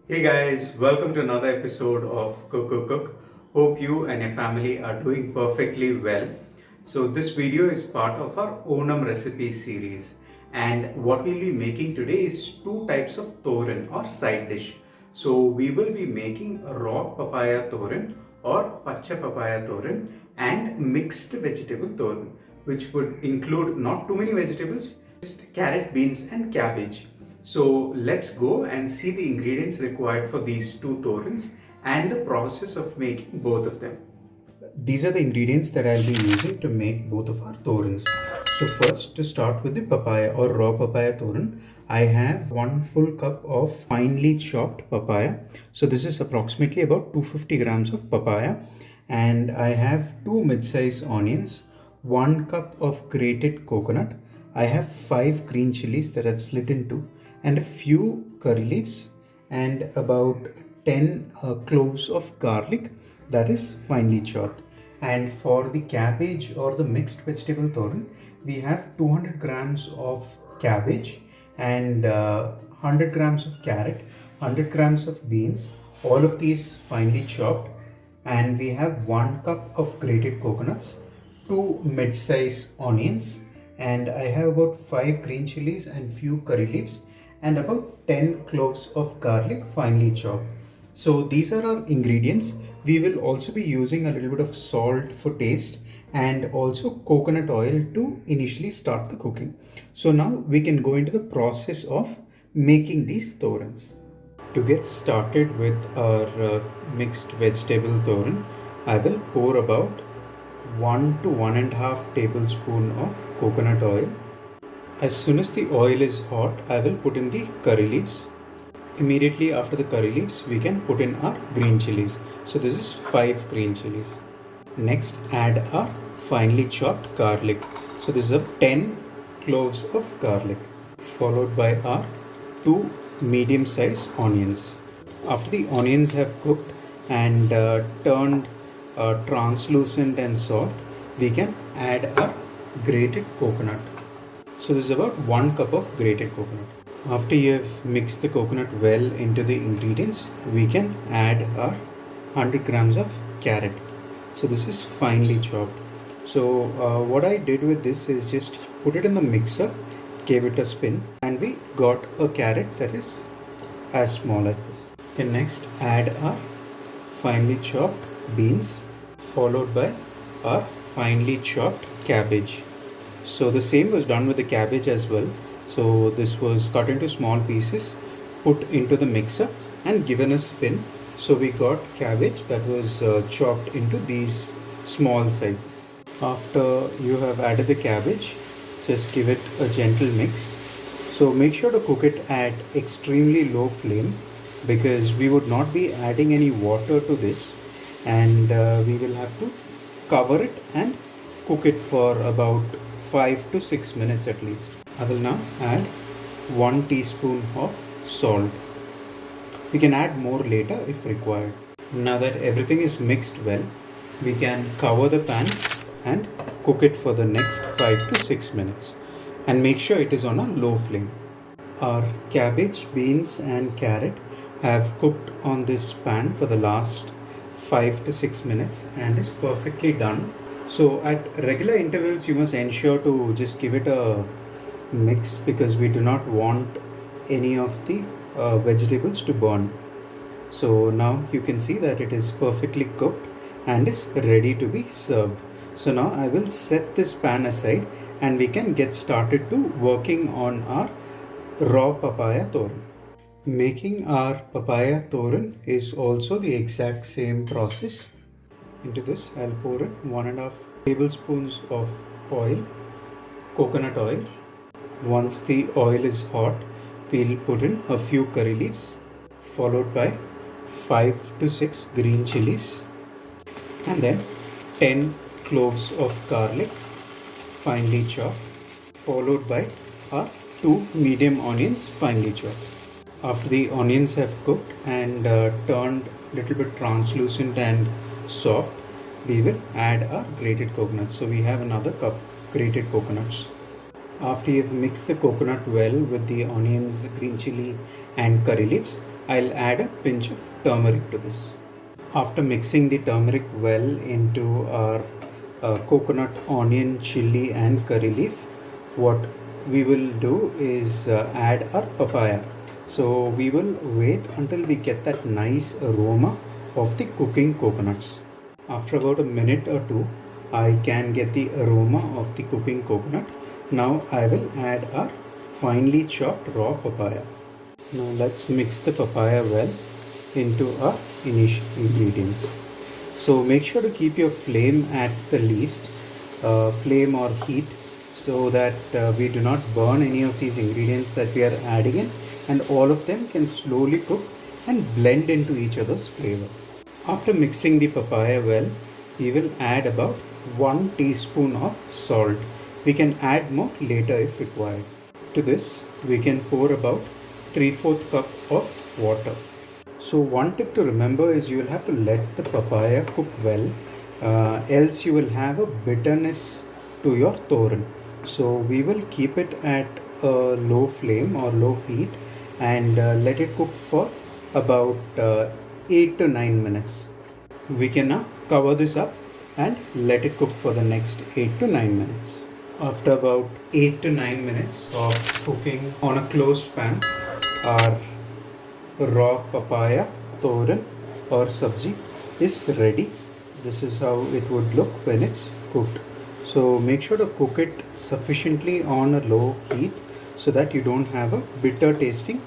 Hey guys, welcome to another episode of Cook Cook Cook. Hope you and your family are doing perfectly well. So this video is part of our Onam Recipe Series, and what we'll be making today is two types of thoran or side dish. So we will be making raw papaya thoran or pacha papaya thoran and mixed vegetable thoran, which would include not too many vegetables, just carrot, beans and cabbage. So let's go and see the ingredients required for these two thorans and the process of making both of them. These are the ingredients that I'll be using to make both of our thorans. So first, to start with the papaya or raw papaya thoran, I have 1 full cup of finely chopped papaya. So this is approximately about 250 grams of papaya, and I have 2 mid-size onions, 1 cup of grated coconut. I have 5 green chilies that I've slit into, and a few curry leaves, and about 10 cloves of garlic that is finely chopped. And for the cabbage or the mixed vegetable thoran, we have 200 grams of cabbage and 100 grams of carrot, 100 grams of beans, all of these finely chopped. And we have 1 cup of grated coconuts, 2 mid-size onions, and I have about 5 green chilies and few curry leaves, and about 10 cloves of garlic finely chopped. So these are our ingredients. We will also be using a little bit of salt for taste and also coconut oil to initially start the cooking. So now we can go into the process of making these thorans. To get started with our mixed vegetable thoran, I will pour about 1 to 1.5 tablespoon of coconut oil. As soon as the oil is hot, I will put in the curry leaves. Immediately after the curry leaves, we can put in our green chilies. So this is 5 green chilies. Next, add our finely chopped garlic. So this is 10 cloves of garlic, followed by our 2 medium-sized onions. After the onions have cooked and turned translucent and soft, we can add our grated coconut. So this is about 1 cup of grated coconut. After you have mixed the coconut well into the ingredients, we can add our 100 grams of carrot. So this is finely chopped. So what I did with this is just put it in the mixer, gave it a spin, and we got a carrot that is as small as this. Then next add our finely chopped beans, followed by our finely chopped cabbage. So the same was done with the cabbage as well. So this was cut into small pieces, put into the mixer and given a spin. So we got cabbage that was chopped into these small sizes. After you have added the cabbage, just give it a gentle mix. So make sure to cook it at extremely low flame, because we would not be adding any water to this, and we will have to cover it and cook it for about 5 to 6 minutes at least. I will now add 1 teaspoon of salt. We can add more later if required. Now that everything is mixed well, we can cover the pan and cook it for the next 5 to 6 minutes, and make sure it is on a low flame. Our cabbage, beans and carrot have cooked on this pan for the last 5 to 6 minutes and is perfectly done. So at regular intervals you must ensure to just give it a mix, because we do not want any of the vegetables to burn. So now you can see that it is perfectly cooked and is ready to be served. So now I will set this pan aside and we can get started to working on our raw papaya thoran. Making our papaya thoran is also the exact same process. Into this I'll pour in 1.5 tablespoons of oil, coconut oil. Once the oil is hot, we'll put in a few curry leaves, followed by 5 to 6 green chilies, and then 10 cloves of garlic finely chopped, followed by our 2 medium onions finely chopped. After the onions have cooked and turned a little bit translucent and soft, we will add our grated coconuts. So we have another cup grated coconuts. After you've mixed the coconut well with the onions, green chili and curry leaves, I'll add a pinch of turmeric to this. After mixing the turmeric well into our coconut, onion, chili and curry leaf, what we will do is add our papaya. So we will wait until we get that nice aroma of the cooking coconuts. After about a minute or two, I can get the aroma of the cooking coconut. Now I will add our finely chopped raw papaya. Now let's mix the papaya well into our initial ingredients. So make sure to keep your flame at the least, flame or heat, so that we do not burn any of these ingredients that we are adding in, and all of them can slowly cook and blend into each other's flavor. After mixing the papaya well, we will add about 1 teaspoon of salt. We can add more later if required. To this, we can pour about 3/4 cup of water. So one tip to remember is you will have to let the papaya cook well, else you will have a bitterness to your thoran. So we will keep it at a low flame or low heat and let it cook for about 8 to 9 minutes. We can now cover this up and let it cook for the next 8 to 9 minutes. After about 8 to 9 minutes of cooking on a closed pan, our raw papaya thoran or sabji is ready. This is how it would look when it's cooked. So make sure to cook it sufficiently on a low heat so that you don't have a bitter tasting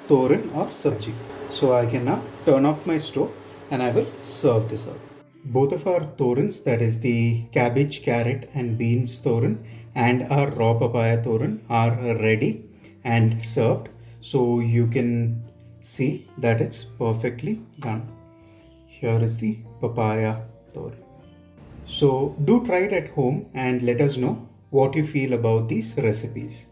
thoran or sabji. So I can now turn off my stove and I will serve this out. Both of our thorans, that is the cabbage, carrot and beans thoran and our raw papaya thoran, are ready and served. So you can see that it's perfectly done. Here is the papaya thoran. So do try it at home and let us know what you feel about these recipes.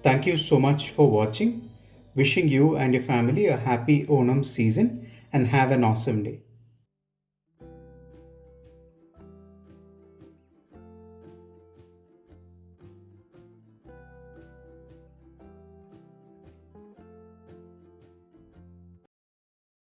Thank you so much for watching. Wishing you and your family a happy Onam season and have an awesome day.